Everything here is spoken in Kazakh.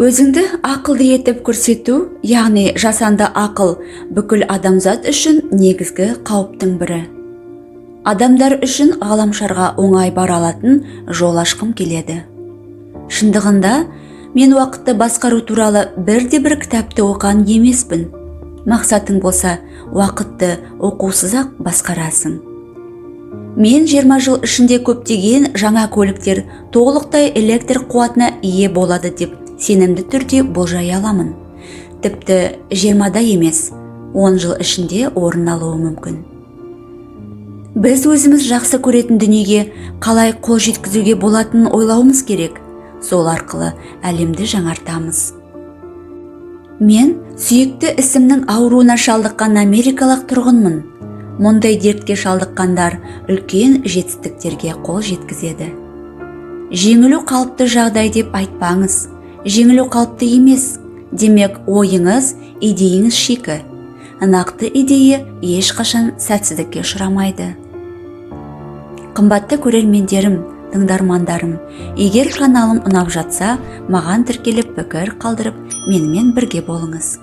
Өзіңді ақылды етіп көрсету, яғни жасанды ақыл бүкіл адамзат үшін негізгі қауіптің бірі. Адамдар үшін ғаламшарға оңай бара алатын жол ашқым келеді. Шындығында, мен уақытты басқару туралы бірде-бір кітапты оқыған емеспін. Мақсатың болса, уақытты оқусыз-ақ басқарасың. Мен 20 жыл ішінде көптеген жаңа көліктер толықтай электр қуатына ие болады деп сенімді түрде болжай аламын. Тіпті 20-да емес, 10 жыл ішінде орын алуы мүмкін. Біз өзіміз жақсы көретін дүниеге қалай қол жеткізуге болатынын ойлауымыз керек. Сол арқылы әлемді жаңартамыз. Мен сүйікті ісімнің ауруына шалдыққан америкалық тұрғынмын. Мұндай дертке шалдыққандар үлкен жетістіктерге қол жеткізеді. Жеңілу қалыпты жағдай деп айтпаңыз. Жеңілу қалыпты емес. Демек, ойыңыз, идеяңыз шикі. Нақты идея ешқашан сәтсіздікке ұшырамайды. Қымбатты көрермендерім, тыңдармандарым, егер каналым ұнап жатса, маған тіркеліп пікір қалдырып, менімен бірге болыңыз.